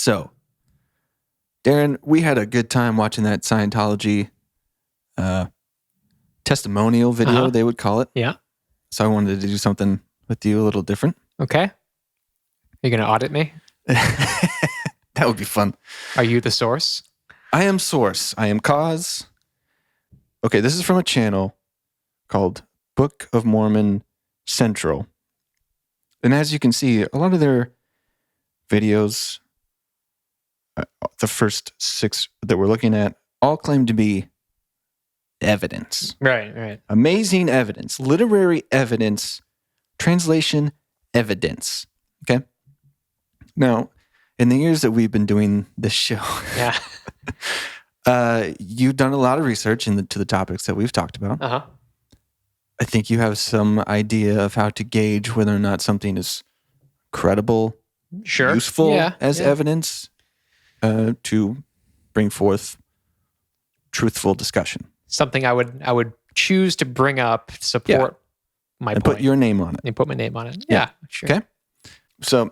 So, Darren, we had a good time watching that Scientology testimonial video, they would call it. Yeah. So I wanted to do something with you a little different. Okay. You're going to audit me? That would be fun. Are you the source? I am source. I am cause. Okay, this is from a channel called Book of Mormon Central. And as you can see, a lot of their videos, the first 6 that we're looking at, all claim to be evidence. Right. Amazing evidence, literary evidence, translation evidence. Okay? Now, in the years that we've been doing this show, you've done a lot of research into the topics that we've talked about. I think you have some idea of how to gauge whether or not something is credible, useful as evidence to bring forth truthful discussion. Something I would choose to bring up to support my and point. Put your name on it. And put my name on it. Yeah, sure. Okay. So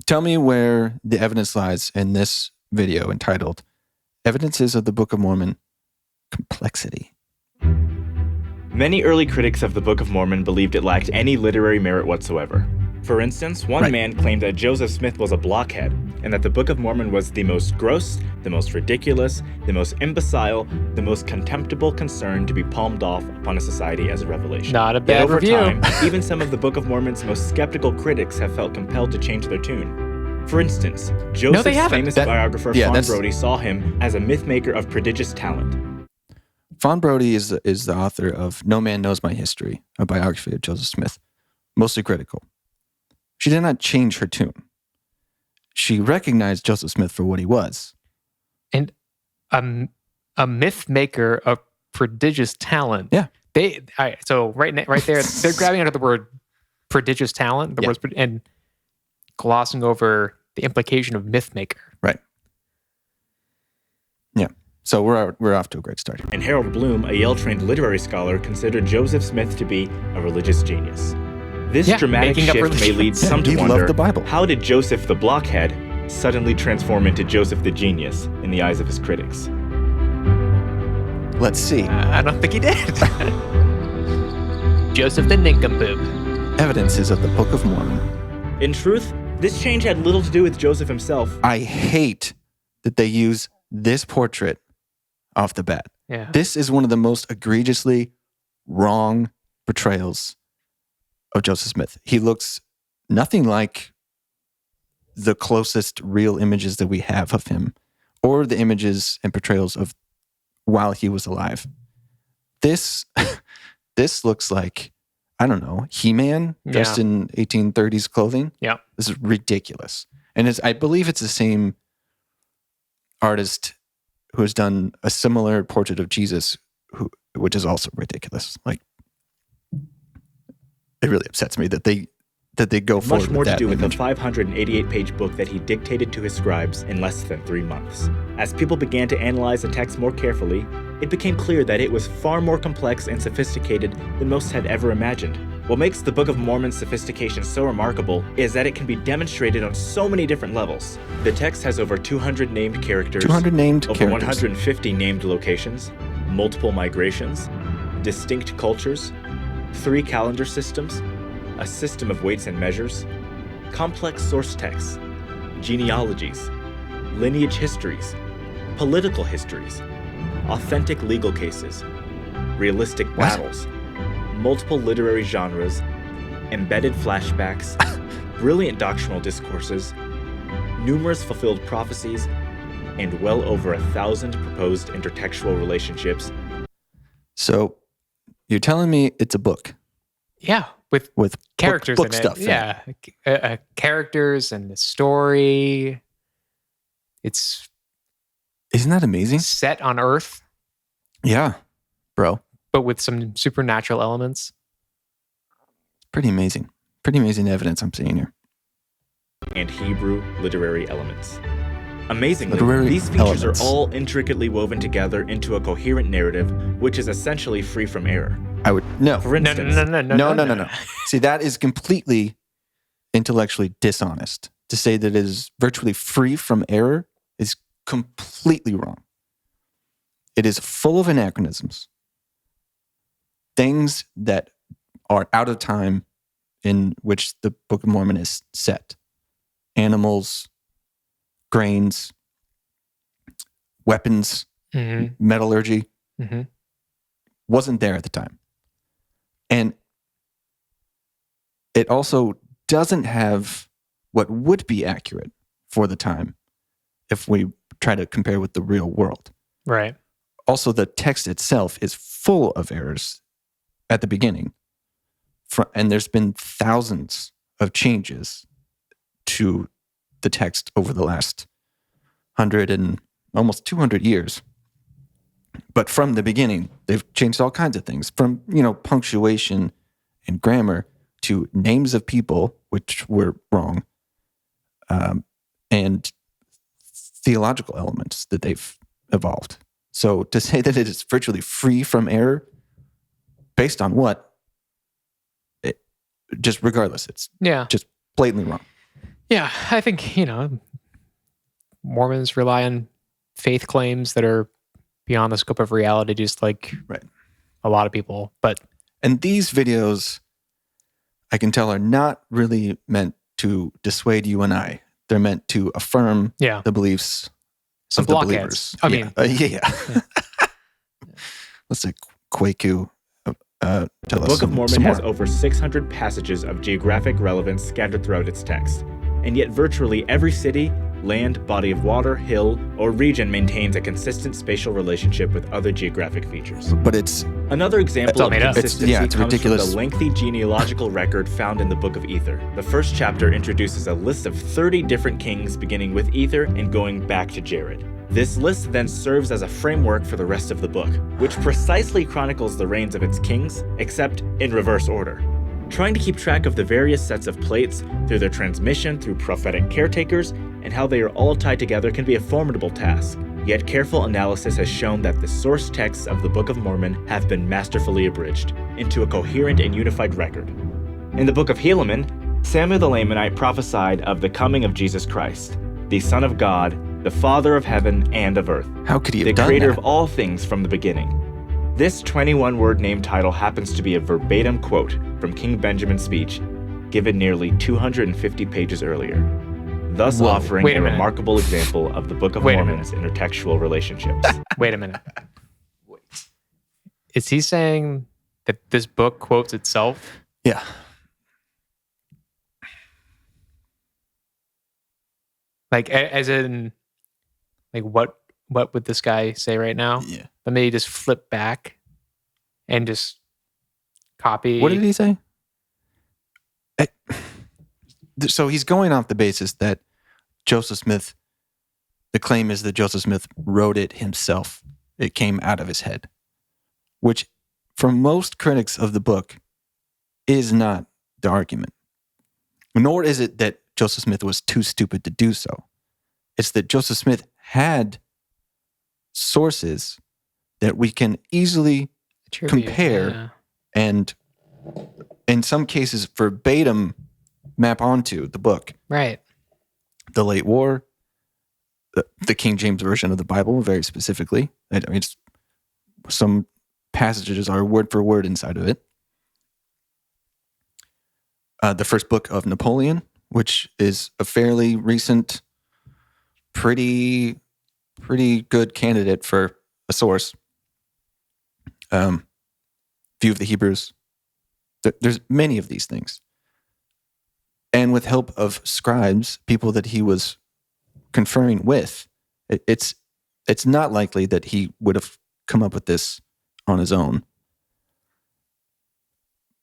tell me where the evidence lies in this video entitled Evidences of the Book of Mormon Complexity. Many early critics of the Book of Mormon believed it lacked any literary merit whatsoever. For instance, one man claimed that Joseph Smith was a blockhead, and that the Book of Mormon was the most gross, the most ridiculous, the most imbecile, the most contemptible concern to be palmed off upon a society as a revelation. Not a bad Yet over review. time, even some of the Book of Mormon's most skeptical critics have felt compelled to change their tune. For instance, Joseph's famous biographer Fawn Brody saw him as a myth-maker of prodigious talent. Fawn Brody is the author of No Man Knows My History, a biography of Joseph Smith, mostly critical. She did not change her tune. She recognized Joseph Smith for what he was. And a myth maker of prodigious talent. Yeah. So right there, they're grabbing onto the word prodigious talent, the words, and glossing over the implication of myth maker. Right. Yeah. So we're off to a great start. And Harold Bloom, a Yale-trained literary scholar, considered Joseph Smith to be a religious genius. This dramatic shift may lead some to wonder, the Bible. How did Joseph the blockhead suddenly transform into Joseph the genius in the eyes of his critics? Let's see. I don't think he did. Joseph the nincompoop. Evidences of the Book of Mormon. In truth, this change had little to do with Joseph himself. I hate that they use this portrait off the bat. Yeah. This is one of the most egregiously wrong portrayals of Joseph Smith. He looks nothing like the closest real images that we have of him, or the images and portrayals of while he was alive. This looks like, I don't know, He-Man dressed in 1830s clothing. Yeah. This is ridiculous. And I believe it's the same artist who has done a similar portrait of Jesus, which is also ridiculous. Like, it really upsets me that they go forward much more with that to do with image. the 588-page book that he dictated to his scribes in less than 3 months. As people began to analyze the text more carefully, it became clear that it was far more complex and sophisticated than most had ever imagined. What makes the Book of Mormon's sophistication so remarkable is that it can be demonstrated on so many different levels. The text has over 200 named characters, 200 named over characters. 150 named locations, multiple migrations, distinct cultures, 3 calendar systems, a system of weights and measures, complex source texts, genealogies, lineage histories, political histories, authentic legal cases, realistic battles, multiple literary genres, embedded flashbacks, brilliant doctrinal discourses, numerous fulfilled prophecies, and well over 1,000 proposed intertextual relationships. So you're telling me it's a book? Yeah, with characters book in it. stuff. Yeah, characters and the story. Isn't that amazing? Set on Earth, Yeah, bro. but with some supernatural elements. Pretty amazing. Pretty amazing evidence I'm seeing here. And Hebrew literary elements. Amazingly, Literary these features elements. are all intricately woven together into a coherent narrative, which is essentially free from error. I would no. For instance, No. See, that is completely intellectually dishonest to say that it is virtually free from error is completely wrong. It is full of anachronisms, things that are out of time in which the Book of Mormon is set. Animals, grains, weapons, metallurgy, wasn't there at the time. And it also doesn't have what would be accurate for the time if we try to compare with the real world. Right. Also, the text itself is full of errors at the beginning. And there's been thousands of changes to the text over the last 100 and almost 200 years. But from the beginning, they've changed all kinds of things, from, punctuation and grammar to names of people, which were wrong, and theological elements that they've evolved. So to say that it is virtually free from error, based on what? Just regardless, it's just blatantly wrong. Yeah, I think, Mormons rely on faith claims that are beyond the scope of reality, just like a lot of people. And these videos, I can tell, are not really meant to dissuade you and I. They're meant to affirm the beliefs of the believers. I mean, Let's say Kwaku. The Book of Mormon has over 600 passages of geographic relevance scattered throughout its text, and yet virtually every city, land, body of water, hill, or region maintains a consistent spatial relationship with other geographic features. But it's another example of consistency it's comes ridiculous. from the lengthy genealogical record found in the Book of Ether. The first chapter introduces a list of 30 different kings beginning with Ether and going back to Jared. This list then serves as a framework for the rest of the book, which precisely chronicles the reigns of its kings, except in reverse order. Trying to keep track of the various sets of plates through their transmission through prophetic caretakers and how they are all tied together can be a formidable task. Yet careful analysis has shown that the source texts of the Book of Mormon have been masterfully abridged into a coherent and unified record. In the Book of Helaman, Samuel the Lamanite prophesied of the coming of Jesus Christ, the Son of God, the Father of heaven and of earth. How could he have the done creator that? of all things from the beginning. This 21-word name title happens to be a verbatim quote from King Benjamin's speech, given nearly 250 pages earlier, thus offering a remarkable example of the Book of Mormon's intertextual relationships. Wait a minute. Is he saying that this book quotes itself? Yeah. Like, as in, like, what would this guy say right now? Yeah. Let me just flip back and just copy. What did he say? So he's going off the basis that Joseph Smith, the claim is that Joseph Smith wrote it himself. It came out of his head, which for most critics of the book is not the argument. Nor is it that Joseph Smith was too stupid to do so. It's that Joseph Smith had sources that we can easily compare and in some cases verbatim map onto the book. Right. The Late War, the King James Version of the Bible, very specifically. I mean, some passages are word for word inside of it. The first book of Napoleon, which is a fairly recent, pretty good candidate for a source. View of the Hebrews. There's many of these things. And with help of scribes, people that he was conferring with, it's not likely that he would have come up with this on his own.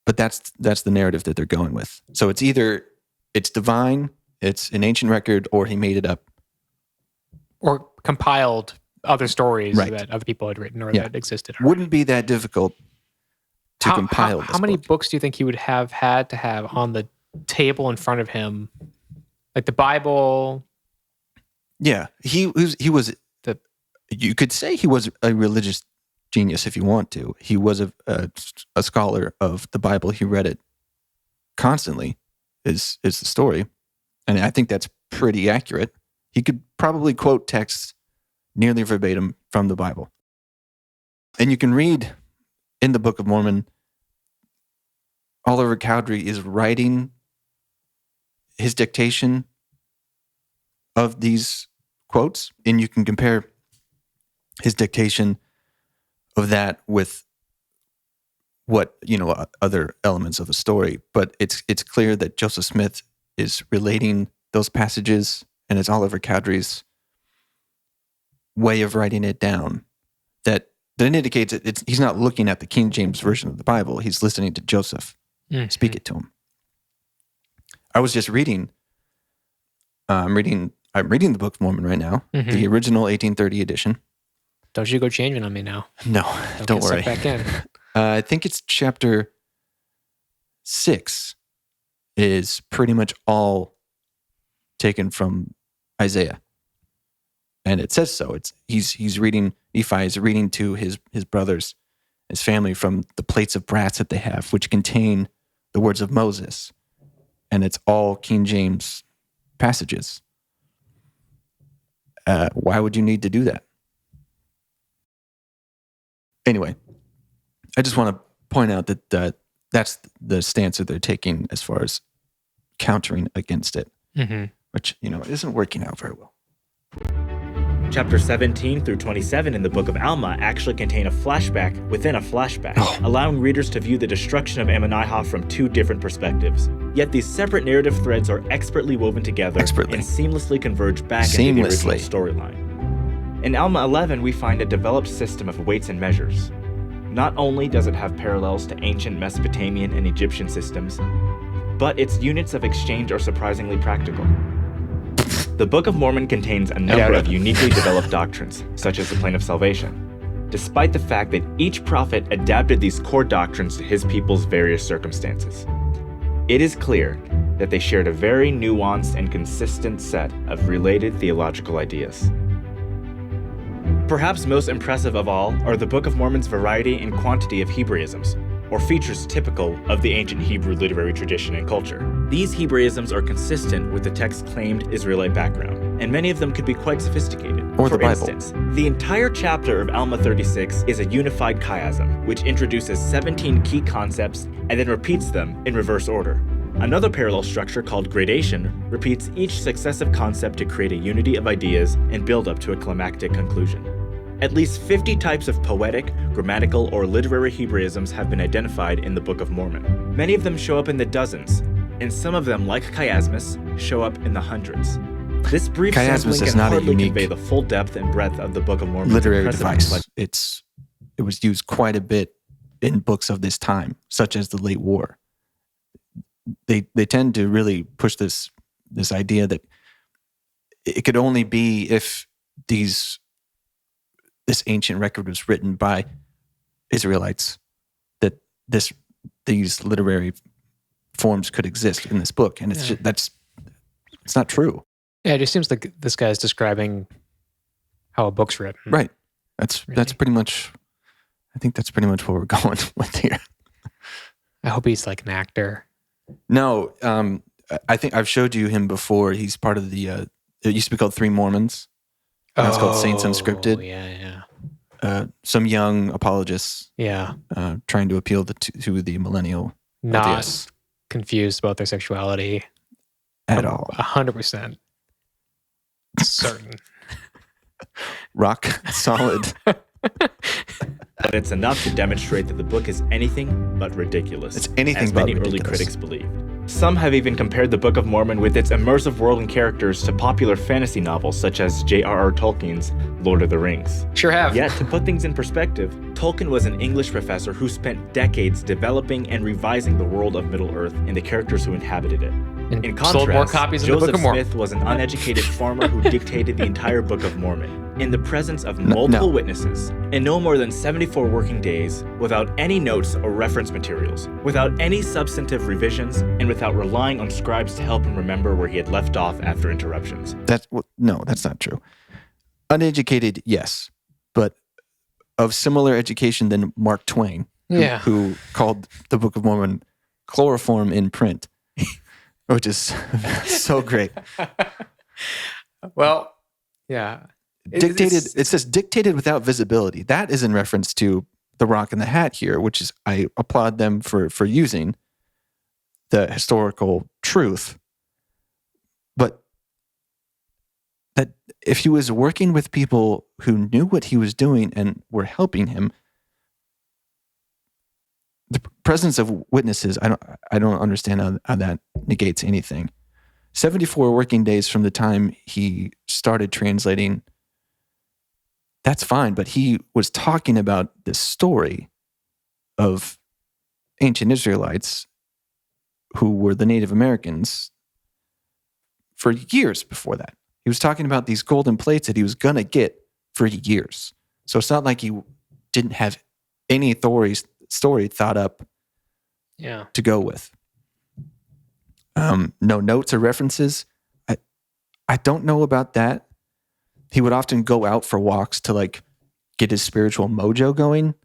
But that's the narrative that they're going with. So it's either it's divine, it's an ancient record, or he made it up. Or compiled other stories that other people had written or that existed. Wouldn't be that difficult to compile this How many book. books do you think he would have had to have on the table in front of him? Like the Bible? Yeah, he was you could say he was a religious genius if you want to. He was a scholar of the Bible. He read it constantly, is the story. And I think that's pretty accurate. He could probably quote texts nearly verbatim from the Bible. And you can read in the Book of Mormon, Oliver Cowdery is writing his dictation of these quotes, and you can compare his dictation of that with what, other elements of the story. But it's clear that Joseph Smith is relating those passages, and it's Oliver Cowdery's way of writing it down that indicates he's not looking at the King James Version of the Bible. He's listening to Joseph speak it to him. I was just reading. I'm reading the Book of Mormon right now, the original 1830 edition. Don't you go changing on me now? No, don't worry. Back in. I think it's chapter 6 is pretty much all taken from Isaiah, and it says so. He's reading. Nephi is reading to his brothers, his family, from the plates of brass that they have, which contain the words of Moses, and it's all King James passages. Why would you need to do that? Anyway, I just want to point out that that's the stance that they're taking as far as countering against it, which, isn't working out very well. Chapter 17 through 27 in the Book of Alma actually contain a flashback within a flashback, allowing readers to view the destruction of Ammonihah from two different perspectives. Yet these separate narrative threads are expertly woven together and seamlessly converge back into the original storyline. In Alma 11, we find a developed system of weights and measures. Not only does it have parallels to ancient Mesopotamian and Egyptian systems, but its units of exchange are surprisingly practical. The Book of Mormon contains a number of uniquely developed doctrines, such as the plane of salvation, despite the fact that each prophet adapted these core doctrines to his people's various circumstances. It is clear that they shared a very nuanced and consistent set of related theological ideas. Perhaps most impressive of all are the Book of Mormon's variety and quantity of Hebraisms, or features typical of the ancient Hebrew literary tradition and culture. These Hebraisms are consistent with the text's claimed Israelite background, and many of them could be quite sophisticated. Or the Bible. For instance, the entire chapter of Alma 36 is a unified chiasm, which introduces 17 key concepts and then repeats them in reverse order. Another parallel structure called gradation repeats each successive concept to create a unity of ideas and build up to a climactic conclusion. At least 50 types of poetic, grammatical, or literary Hebraisms have been identified in the Book of Mormon. Many of them show up in the dozens, and some of them, like chiasmus, show up in the hundreds. This brief sampling can hardly convey the full depth and breadth of the Book of Mormon's literary device. It was used quite a bit in books of this time, such as the Late War. They tend to really push this idea that it could only be if this ancient record was written by Israelites that these literary forms could exist in this book, and it's not true. Yeah, it just seems like this guy's describing how a book's written. Right. That's pretty much. I think that's pretty much what we're going with here. I hope he's like an actor. No, I think I've showed you him before. He's part of the. It used to be called Three Mormons. Now it's called Saints Unscripted. Yeah. Some young apologists. Yeah. Trying to appeal to the millennial. Not audience. Confused about their sexuality. At all. 100% certain. Rock solid. But it's enough to demonstrate that the book is anything but ridiculous. It's anything as but many ridiculous. Early critics believed. Some have even compared the Book of Mormon with its immersive world and characters to popular fantasy novels such as J.R.R. Tolkien's Lord of the Rings. Sure have. Yet, to put things in perspective, Tolkien was an English professor who spent decades developing and revising the world of Middle-earth and the characters who inhabited it. In contrast, sold more copies of the Book of Mormon. Smith was an uneducated farmer who dictated the entire Book of Mormon in the presence of multiple witnesses, in no more than 74 working days, without any notes or reference materials, without any substantive revisions, and without relying on scribes to help him remember where he had left off after interruptions. No, that's not true. Uneducated, yes, but of similar education than Mark Twain, who called the Book of Mormon chloroform in print. Which is so great. Well, yeah. It says dictated without visibility. That is in reference to the Rock and the Hat here, which is, I applaud them for using the historical truth. But that if he was working with people who knew what he was doing and were helping him, the presence of witnesses, I don't understand how that negates anything. 74 working days from the time he started translating, that's fine, but he was talking about the story of ancient Israelites who were the Native Americans for years before that. He was talking about these golden plates that he was going to get for years. So it's not like he didn't have any story thought up to go with. No notes or references. I don't know about that. He would often go out for walks to like get his spiritual mojo going.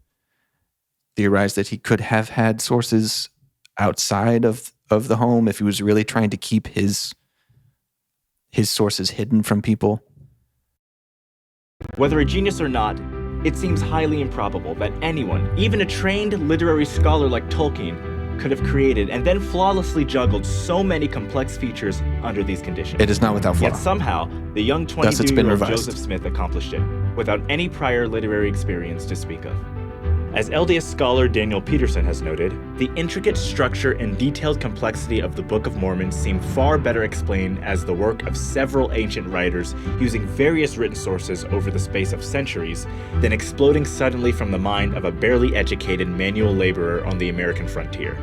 Theorized that he could have had sources outside of the home if he was really trying to keep his sources hidden from people. Whether a genius or not, it seems highly improbable that anyone, even a trained literary scholar like Tolkien, could have created and then flawlessly juggled so many complex features under these conditions. It is not without flaw. Yet somehow, the young 22-year-old Joseph Smith accomplished it, without any prior literary experience to speak of. As LDS scholar Daniel Peterson has noted, the intricate structure and detailed complexity of the Book of Mormon seem far better explained as the work of several ancient writers using various written sources over the space of centuries than exploding suddenly from the mind of a barely educated manual laborer on the American frontier.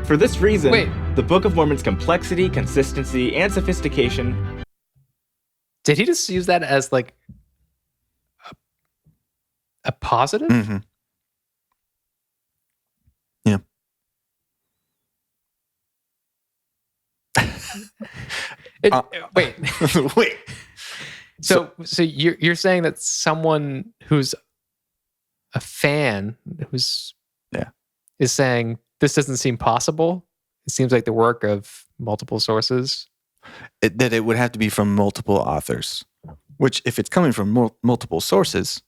For this reason, the Book of Mormon's complexity, consistency, and sophistication... Did he just use that as like a positive? Mm-hmm. Yeah. Wait. Wait. So you're saying that someone who's a fan is saying this doesn't seem possible? It seems like the work of multiple sources. That it would have to be from multiple authors, which if it's coming from multiple sources,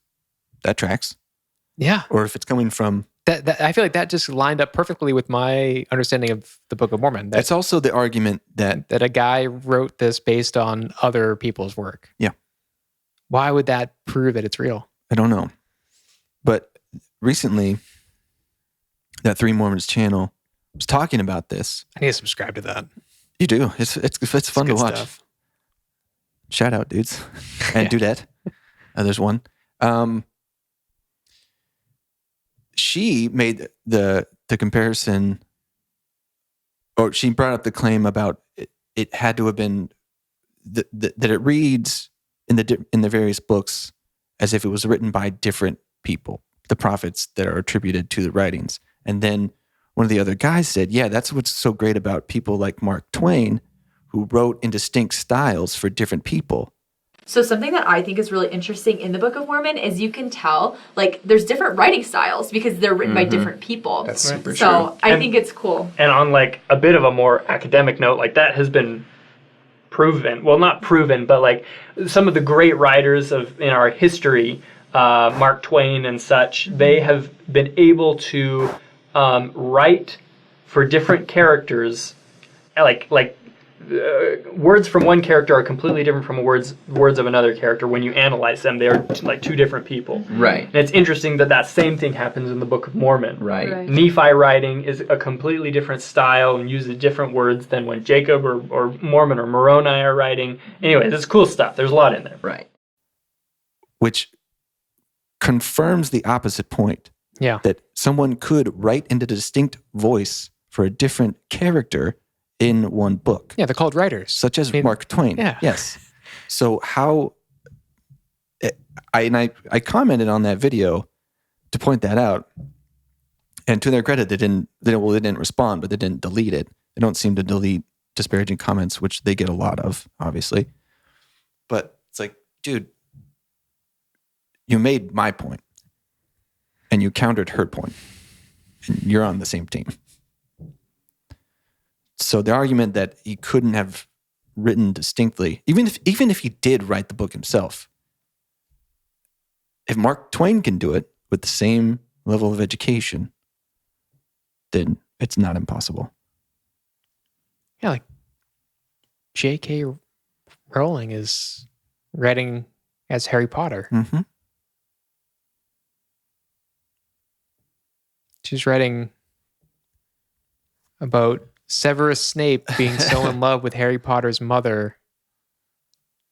that tracks. Yeah. Or if it's coming from... That I feel like that just lined up perfectly with my understanding of the Book of Mormon. That's also the argument that a guy wrote this based on other people's work. Yeah. Why would that prove that it's real? I don't know. But recently, that Three Mormons channel was talking about this. I need to subscribe to that. You do. It's fun to watch. Stuff. Shout out, dudes. And Dudette. There's one. She made the comparison, or she brought up the claim about it had to have been that it reads in the various books as if it was written by different people, the prophets that are attributed to the writings. And then one of the other guys said, yeah, that's what's so great about people like Mark Twain, who wrote in distinct styles for different people. So something that I think is really interesting in the Book of Mormon is you can tell, like, there's different writing styles because they're written by different people. That's super true. So I think it's cool. And on, like, a bit of a more academic note, like, that has been proven. Well, not proven, but, like, some of the great writers in our history, Mark Twain and such, they have been able to write for different characters, like words from one character are completely different from words of another character. When you analyze them, they are like two different people. Right. And it's interesting that same thing happens in the Book of Mormon. Right. Nephi writing is a completely different style and uses different words than when Jacob or Mormon or Moroni are writing. Anyways, it's cool stuff. There's a lot in there. Right. Which confirms the opposite point. Yeah. That someone could write in a distinct voice for a different character in one book. Yeah, they're called writers. Such as Mark Twain. Yeah. Yes. So how... I commented on that video to point that out. And to their credit, they didn't respond, but they didn't delete it. They don't seem to delete disparaging comments, which they get a lot of, obviously. But it's like, dude, you made my point. And you countered her point. And you're on the same team. So the argument that he couldn't have written distinctly, even if he did write the book himself, if Mark Twain can do it with the same level of education, then it's not impossible. Yeah, like J.K. Rowling is writing as Harry Potter. Mm-hmm. She's writing about Severus Snape being so in love with Harry Potter's mother,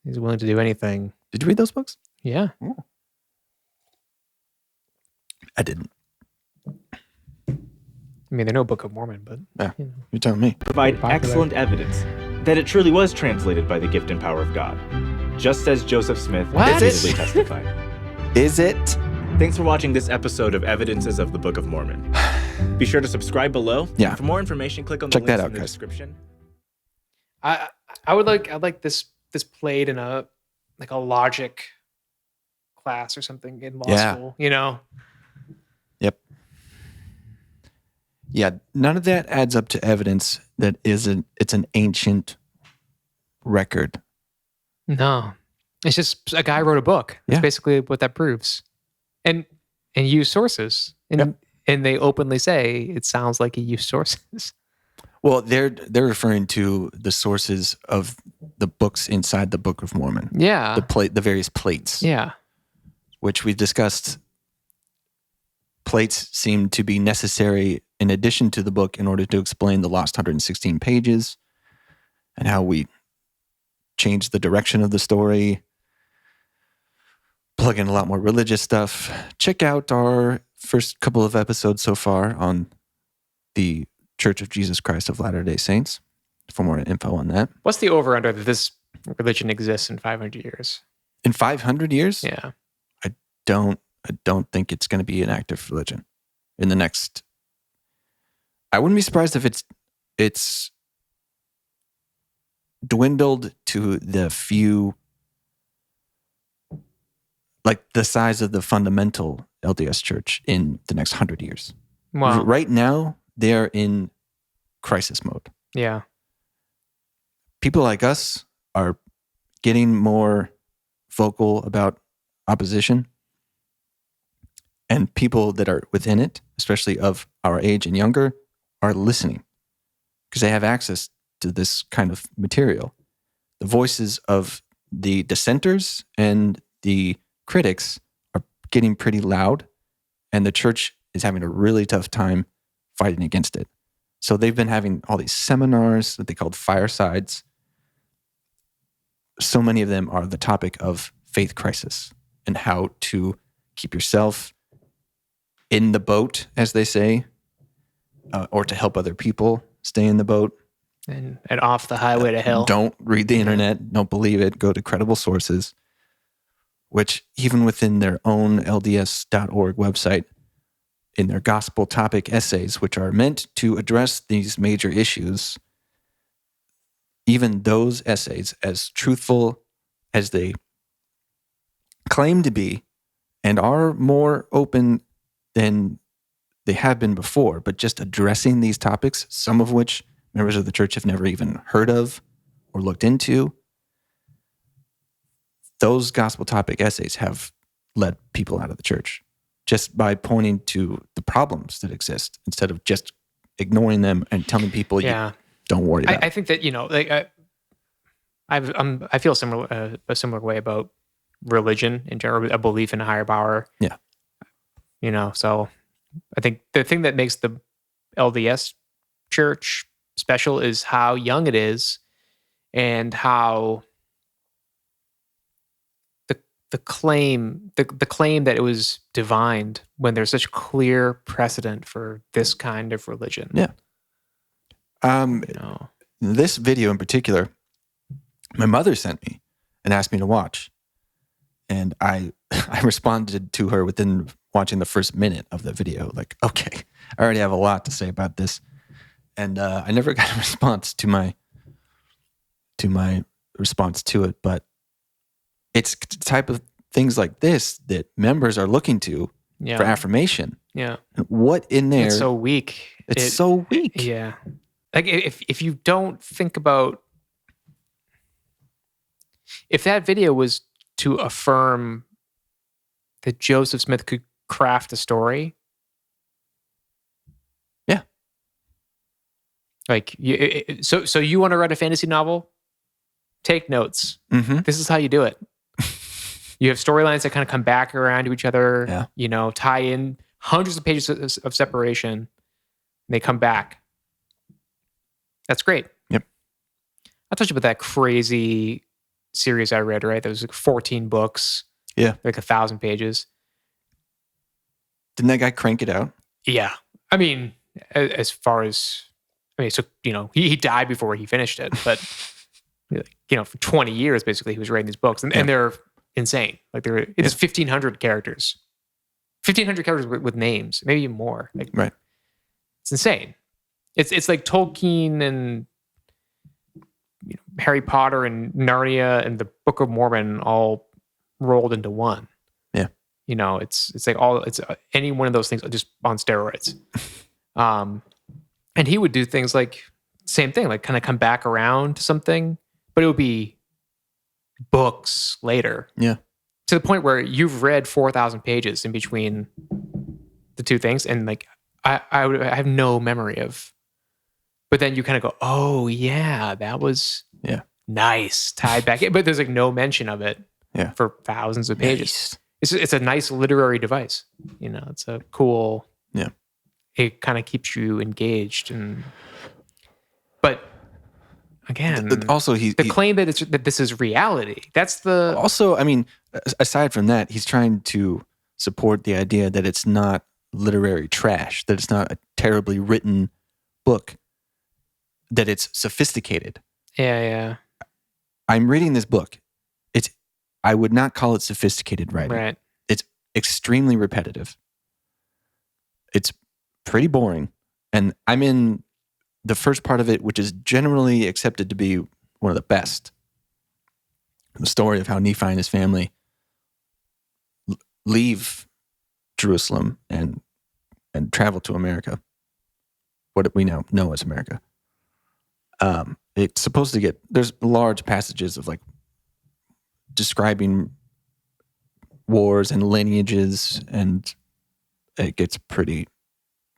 he's willing to do anything. Did you read those books? Yeah. I didn't. I mean, they're no Book of Mormon, but Yeah, you know. you're telling me. Provide Popular. excellent evidence that it truly was translated by the gift and power of God, just as Joseph Smith What? repeatedly testified. Is it? Thanks for watching this episode of Evidences of the Book of Mormon. Be sure to subscribe below. Yeah. For more information, click on the Check that links out, in the guys. description. I'd like this played in a logic class or something in law school, you know. Yep. Yeah, none of that adds up to evidence that it's an ancient record. No. It's just a guy wrote a book. That's Yeah. basically what that proves. And use sources. And they openly say it sounds like he used sources. Well, they're referring to the sources of the books inside the Book of Mormon. Yeah. The various plates. Yeah. Which we discussed. Plates seem to be necessary in addition to the book in order to explain the lost 116 pages and how we changed the direction of the story, plug in a lot more religious stuff. Check out our first couple of episodes so far on the Church of Jesus Christ of Latter-day Saints for more info on that. What's the over-under that this religion exists in 500 years? In 500 years? Yeah. I don't think it's going to be an active religion in the next. I wouldn't be surprised if it's dwindled to the few, like the size of the fundamental LDS church in the next 100 years. Wow. Right now, they are in crisis mode. Yeah. People like us are getting more vocal about opposition. And people that are within it, especially of our age and younger, are listening because they have access to this kind of material. The voices of the dissenters and the critics are getting pretty loud, and the church is having a really tough time fighting against it. So they've been having all these seminars that they called firesides. So many of them are the topic of faith crisis and how to keep yourself in the boat, as they say, or to help other people stay in the boat. And off the highway to hell. Don't read the internet. Don't believe it. Go to credible sources, which even within their own LDS.org website, in their gospel topic essays, which are meant to address these major issues, even those essays, as truthful as they claim to be and are more open than they have been before, but just addressing these topics, some of which members of the church have never even heard of or looked into, those gospel topic essays have led people out of the church just by pointing to the problems that exist instead of just ignoring them and telling people, Yeah. don't worry about it. I think that, you know, like I feel a similar way about religion in general, a belief in a higher power. Yeah. You know, so I think the thing that makes the LDS church special is how young it is and how the claim that it was divined when there's such clear precedent for this kind of religion. Yeah. You know. This video in particular, my mother sent me and asked me to watch. And I responded to her within watching the first minute of the video, like, okay, I already have a lot to say about this. And I never got a response to my response to it, but it's the type of things like this that members are looking to Yeah. for affirmation. Yeah. And what in there? It's so weak. It's so weak. Yeah. Like if you don't think about If that video was to affirm that Joseph Smith could craft a story, Yeah. Like, so you want to write a fantasy novel? Take notes. Mm-hmm. This is how you do it. You have storylines that kind of come back around to each other. Yeah. You know, tie in hundreds of pages of separation. And they come back. That's great. Yep. I'll tell you about that crazy series I read, right? There was like 14 books. Yeah. Like 1,000 pages. Didn't that guy crank it out? Yeah. I mean, as far as, so, you know, he died before he finished it, but, you know, for 20 years, basically, he was writing these books, and they're insane. Like, it's 1,500 characters. 1,500 characters with names, maybe even more. Like, right. It's insane. It's like Tolkien and, you know, Harry Potter and Narnia and the Book of Mormon all rolled into one. Yeah. You know, it's like it's any one of those things just on steroids. And he would do things like same thing, like kind of come back around to something, but it would be books later. Yeah. To the point where you've read 4,000 pages in between the two things, and like I have no memory of. But then you kind of go, oh yeah, that was nice, tied back in. But there's like no mention of it for thousands of pages. Nice. It's a nice literary device. You know, it's a cool. Yeah. It kind of keeps you engaged, but again, also the claim that this is reality. That's the. Also, I mean, aside from that, he's trying to support the idea that it's not literary trash, that it's not a terribly written book, that it's sophisticated. Yeah. I'm reading this book. I would not call it sophisticated writing. Right. It's extremely repetitive. It's pretty boring. And I'm in the first part of it, which is generally accepted to be one of the best. The story of how Nephi and his family leave Jerusalem and travel to America. What we now know as America. It's supposed to get, there's large passages of like describing wars and lineages, and it gets pretty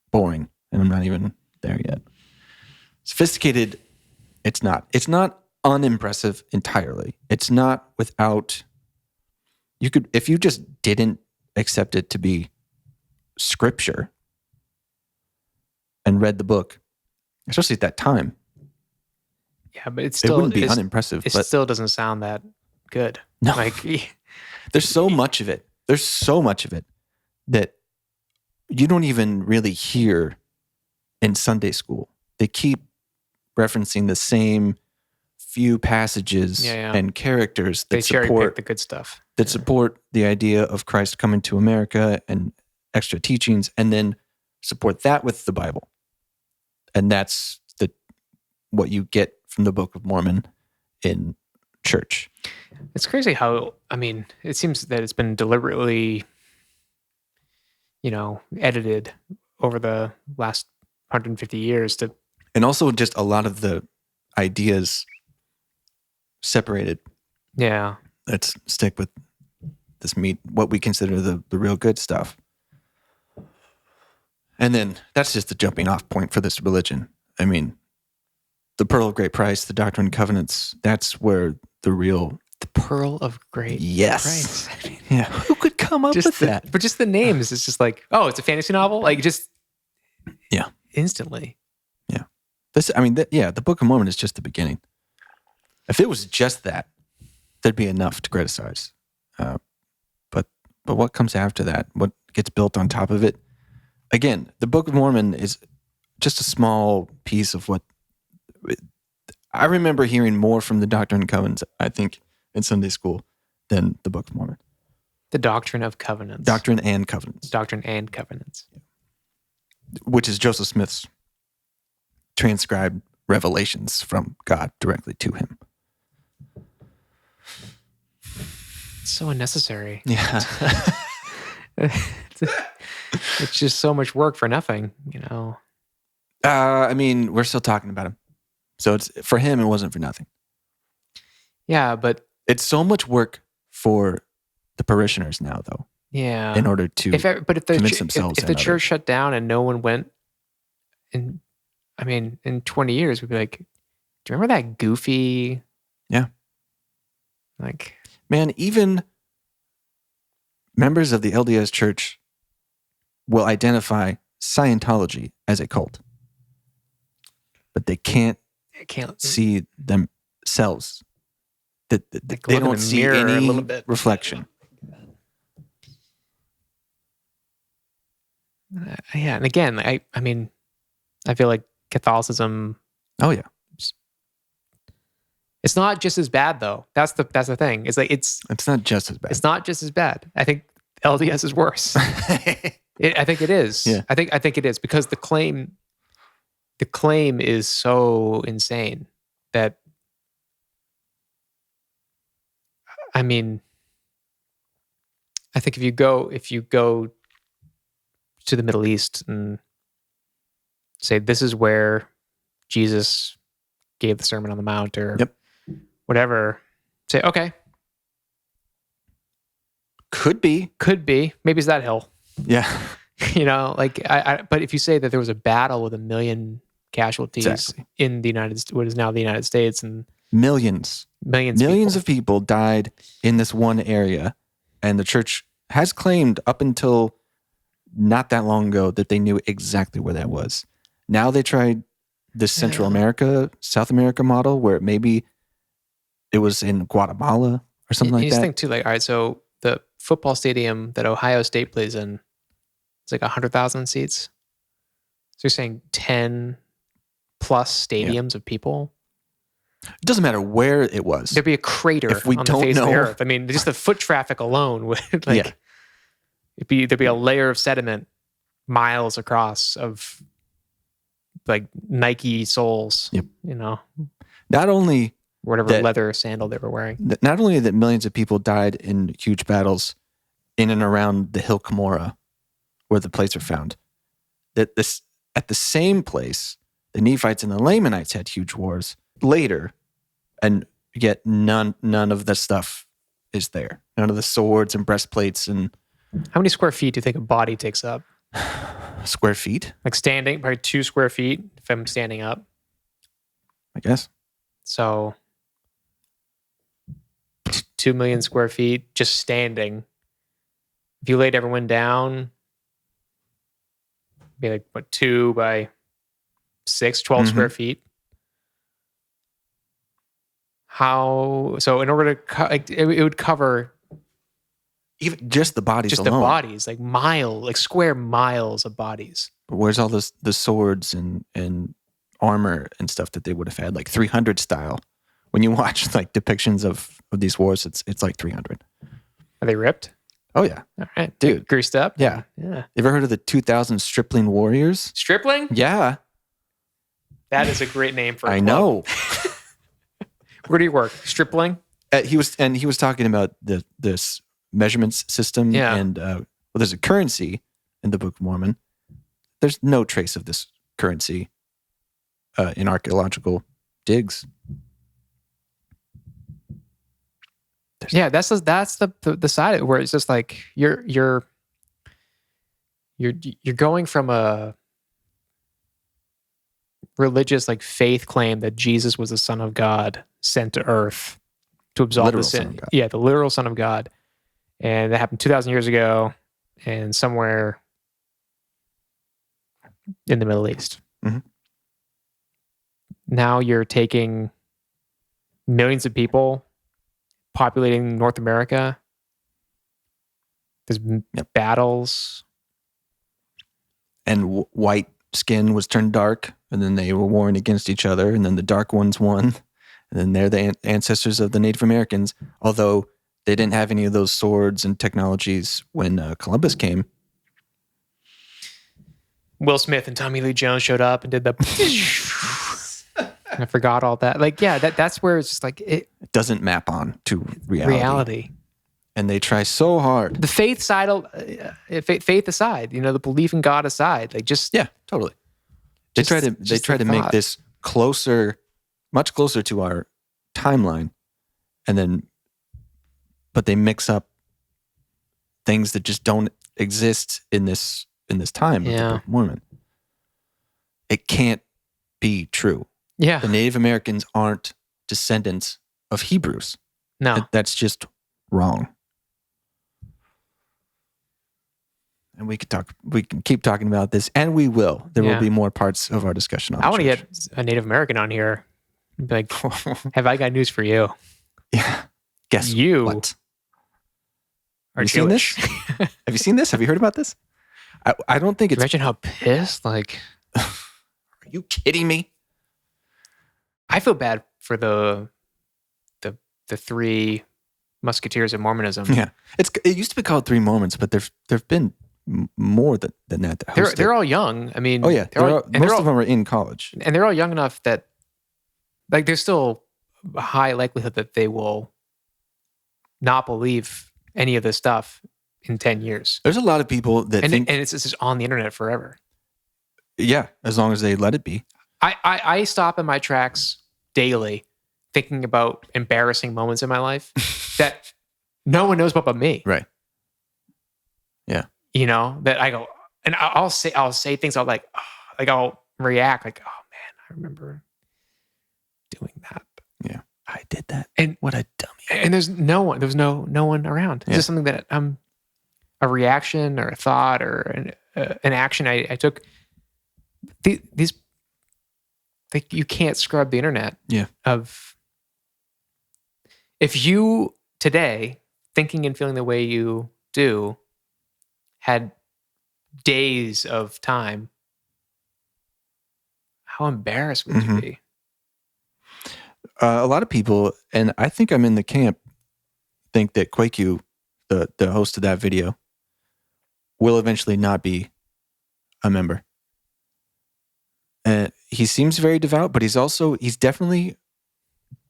boring, and I'm not even there yet. Sophisticated, it's not. It's not unimpressive entirely. It's not without, you could, if you just didn't accept it to be scripture and read the book, especially at that time, yeah, but it wouldn't be unimpressive. It but still doesn't sound that good. No. Like, there's so much of it. There's so much of it that you don't even really hear in Sunday school. They keep referencing the same few passages and characters that they cherry support pick the good stuff. That support the idea of Christ coming to America and extra teachings, and then support that with the Bible. And that's what you get from the Book of Mormon in church. It's crazy how, I mean, it seems that it's been deliberately, you know, edited over the last 150 years to. And also just a lot of the ideas separated. Yeah. Let's stick with this meat, what we consider the real good stuff. And then that's just the jumping off point for this religion. I mean, the Pearl of Great Price, the Doctrine and Covenants, that's where the real... The Pearl of Great Price. I mean, yeah. Who could come up with that? But just the names, it's just like, oh, it's a fantasy novel? Like, just... Yeah. Instantly. Yeah. The Book of Mormon is just the beginning. If it was just that, there'd be enough to criticize. But what comes after that? What gets built on top of it? Again, the Book of Mormon is just a small piece of what... I remember hearing more from the Doctrine and Covenants, I think, in Sunday school than the Book of Mormon. The Doctrine of Covenants. Doctrine and Covenants. Doctrine and Covenants. Which is Joseph Smith's transcribed revelations from God directly to him. It's so unnecessary. Yeah. It's just so much work for nothing, you know. I mean, we're still talking about him. So it's for him, it wasn't for nothing. Yeah, but It's so much work for the parishioners now, though. Yeah. In order to convince themselves. If the church shut down and no one went, in 20 years, we'd be like, do you remember that goofy? Yeah. Like, man, even members of the LDS Church will identify Scientology as a cult, but they can't see themselves. That they don't see any reflection. Yeah, and again, I feel like Catholicism. Oh yeah, it's not just as bad though. That's the thing. It's like it's not just as bad. It's not just as bad. I think LDS is worse. I think it is. Yeah. I think it is because the claim is so insane that I think if you go to the Middle East and say this is where Jesus gave the Sermon on the Mount or whatever, say okay. Could be. Maybe it's that hill. Yeah. But if you say that there was a battle with 1 million casualties in what is now the United States, and millions of people died in this one area, and the church has claimed up until not that long ago that they knew exactly where that was. Now they tried this Central America, South America model where maybe it was in Guatemala or something like that. You just think too, like, all right, so the football stadium that Ohio State plays in, it's like 100,000 seats. So you're saying 10 plus stadiums of people? It doesn't matter where it was. There'd be a crater on the face of the earth. Just the foot traffic alone would there'd be a layer of sediment miles across of like Nike soles. Yep. Not only whatever leather sandal they were wearing. Not only that millions of people died in huge battles in and around the Hill Cumorah, where the plates are found, at the same place, the Nephites and the Lamanites had huge wars later, and yet none of the stuff is there. None of the swords and breastplates. And how many square feet do you think a body takes up? Square feet? Like standing, probably 2 square feet if I'm standing up. I guess. So 2 million square feet just standing. If you laid everyone down, it'd be like, what, 2 by 6, 12 square feet. So in order to, it would cover even just the bodies just alone. The bodies, like square miles of bodies. But where's all the swords and armor and stuff that they would have had, like 300 style? When you watch like depictions of these wars, it's like 300. Are they ripped? Oh yeah. All right. Dude. Greased up? Yeah. Yeah. You ever heard of the 2000 Stripling Warriors? Stripling? Yeah. That is a great name for a I club. know. Where do you work? Stripling? He was talking about this measurements system. Yeah. And there's a currency in the Book of Mormon. There's no trace of this currency in archaeological digs. Yeah, that's the side of it where it's just like you're going from a religious like faith claim that Jesus was the Son of God sent to earth to absolve the sin. Yeah, the literal Son of God. And that happened 2,000 years ago and somewhere in the Middle East. Mm-hmm. Now you're taking millions of people populating North America. There's battles. And white skin was turned dark, and then they were warring against each other, and then the dark ones won. And then they're the ancestors of the Native Americans, although they didn't have any of those swords and technologies when Columbus came. Will Smith and Tommy Lee Jones showed up and did the... I forgot all that. Like, yeah, that's where it's just like... It doesn't map on to reality. And they try so hard. The faith side, faith aside, the belief in God aside, like just... Yeah, totally. They try to make this closer, much closer to our timeline, and then but they mix up things that just don't exist in this time of the Book of Mormon. It can't be true. Yeah. The Native Americans aren't descendants of Hebrews. No. That's just wrong. And we can keep talking about this, and we will. There will be more parts of our discussion on I want to get a Native American on here. Be like, have I got news for you? Yeah. Guess you what? Have you seen this? Have you seen this? Have you heard about this? I don't think it's... Imagine how pissed, like... Are you kidding me? I feel bad for the three musketeers of Mormonism. Yeah. It used to be called Three Mormons, but there've been more than that. They're all young. I mean... Oh, yeah. Most of them are in college. And they're all young enough that, like, there's still a high likelihood that they will not believe any of this stuff in 10 years. There's a lot of people that think... And it's just on the internet forever. Yeah, as long as they let it be. I stop in my tracks daily thinking about embarrassing moments in my life that no one knows about but me. Right. Yeah. You know, that I go, and I'll say things, I'll react like, oh man, I remember doing that. Yeah. I did that. And what a dummy. And there was no one around. It's just something that a reaction or a thought or an action I took. These, like, you can't scrub the internet. Yeah. If you today, thinking and feeling the way you do, had days of time, how embarrassed would you be? A lot of people, and I think I'm in the camp, think that Kwaku, the host of that video, will eventually not be a member. And he seems very devout, but he's definitely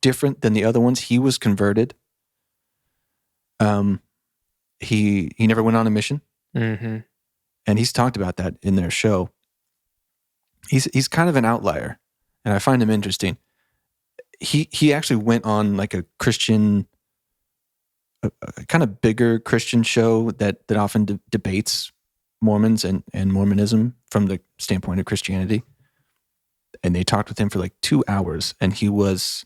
different than the other ones. He was converted. He never went on a mission. Mm-hmm. And he's talked about that in their show. He's kind of an outlier, and I find him interesting. He actually went on like a Christian, a kind of bigger Christian show that often debates Mormons and Mormonism from the standpoint of Christianity. And they talked with him for like 2 hours, and he was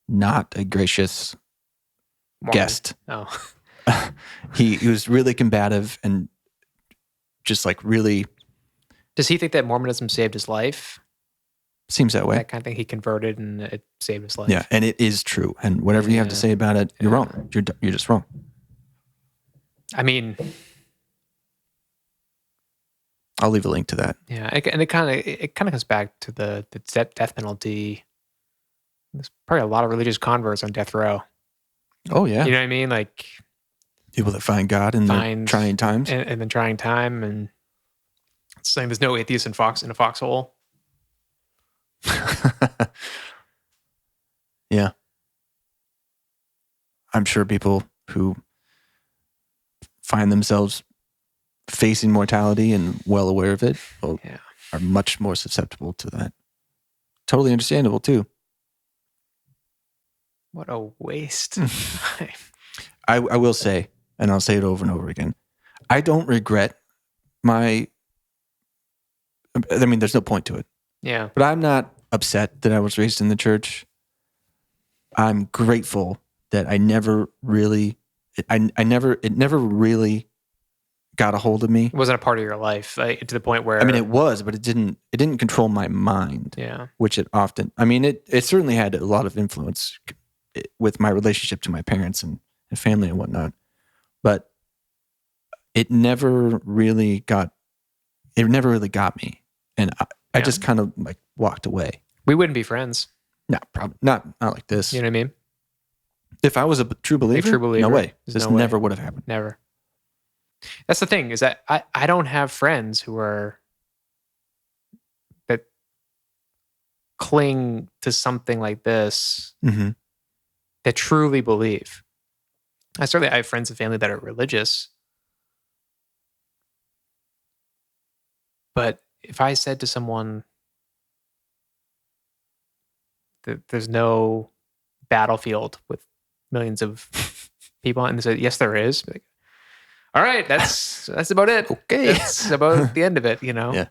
not a gracious guest. Oh. He was really combative and just like really... Does he think that Mormonism saved his life? Seems that way. That kind of thing. He converted and it saved his life. Yeah, and it is true. And whatever you have to say about it, you're wrong. You're just wrong. I mean... I'll leave a link to that. Yeah, and it kind of comes back to the death penalty. There's probably a lot of religious converts on death row. Oh yeah, you know what I mean? Like people that find God in the trying times, and then trying time, and saying there's no atheist in a foxhole. Yeah, I'm sure people who find themselves facing mortality and well aware of it are much more susceptible to that. Totally understandable too. What a waste. I will say, and I'll say it over and over again, I don't regret there's no point to it. Yeah. But I'm not upset that I was raised in the church. I'm grateful that it never really got a hold of me. It wasn't a part of your life, like, to the point where... I mean, it was, but it didn't control my mind. Yeah. Which it often... I mean, it certainly had a lot of influence with my relationship to my parents and family and whatnot. But it never really got me. And I just kind of like walked away. We wouldn't be friends. No, probably not like this. You know what I mean? If I was a true believer, no way. This never would have happened. Never. That's the thing, is that I don't have friends that cling to something like this that truly believe. I have friends and family that are religious. But if I said to someone that there's no battlefield with millions of people? And they said, yes, there is. Like, all right, that's about it. Okay. That's about the end of it, Yeah.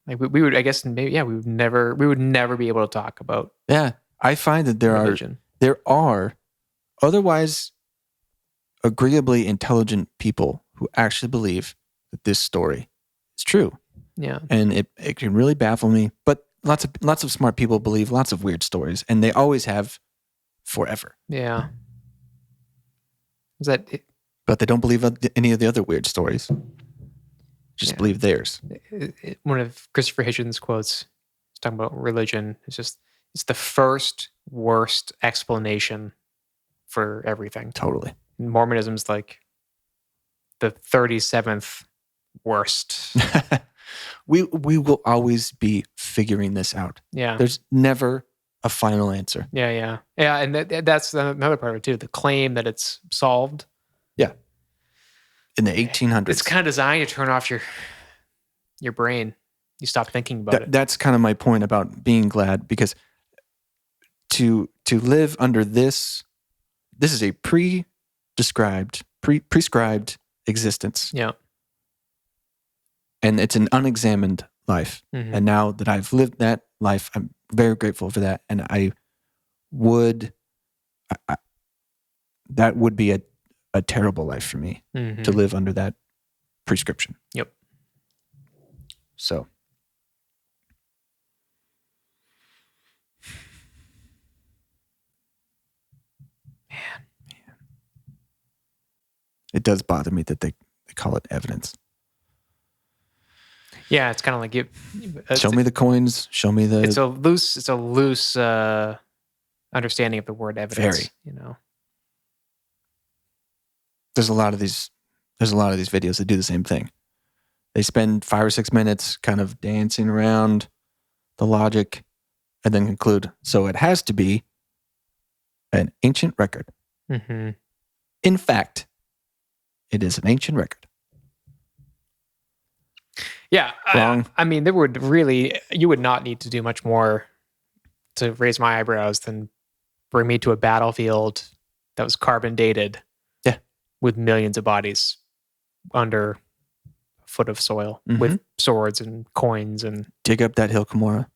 Like we would, I guess, maybe, we would never be able to talk about Yeah. I find that religion. there are otherwise agreeably intelligent people who actually believe that this story is true. Yeah. And it can really baffle me. But lots of smart people believe lots of weird stories, and they always have forever. Yeah. Is that it? But they don't believe any of the other weird stories. Just believe theirs. One of Christopher Hitchens' quotes, he's talking about religion. It's the first worst explanation for everything. Totally. Mormonism's like the 37th worst. We will always be figuring this out. Yeah. There's never a final answer. Yeah. And that's another part of it too. The claim that it's solved. Yeah. In the 1800s. It's kind of designed to turn off your brain. You stop thinking about it. That's kind of my point about being glad, because to live under this is a prescribed existence. Yeah. And it's an unexamined life. Mm-hmm. And now that I've lived that life, I'm very grateful for that. And that would be a terrible life for me to live under that prescription. Yep. So. Man. It does bother me that they call it evidence. Yeah, it's kind of like show me the coins. Show me the. It's a loose understanding of the word evidence. Very. There's a lot of these videos that do the same thing. They spend 5 or 6 minutes kind of dancing around the logic, and then conclude. So it has to be an ancient record. Mm-hmm. In fact, it is an ancient record. Yeah. Wrong. I mean, you would not need to do much more to raise my eyebrows than bring me to a battlefield that was carbon dated. Yeah. With millions of bodies under a foot of soil, with swords and coins and dig up that hill Cumorah.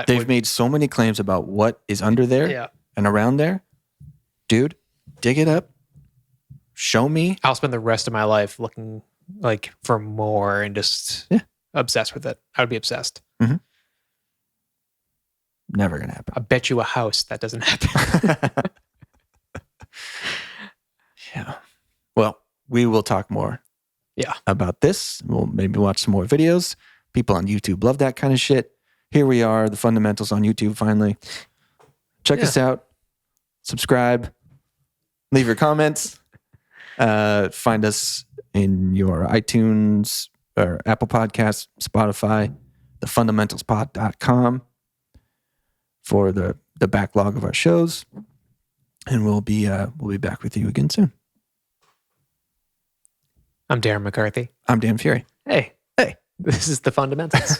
They've made so many claims about what is under there and around there. Dude, dig it up. Show me. I'll spend the rest of my life looking like for more and just obsessed with it. I would be obsessed. Mm-hmm. Never gonna happen. I bet you a house that doesn't happen. Yeah. Well, we will talk more. Yeah. About this. We'll maybe watch some more videos. People on YouTube love that kind of shit. Here we are, the fundamentals on YouTube finally. Check us out. Subscribe. Leave your comments. Find us in your iTunes or Apple Podcasts, Spotify, thefundamentalspod.com for the backlog of our shows. And we'll be back with you again soon. I'm Darren McCarthy. I'm Dan Fury. Hey. This is The Fundamentals.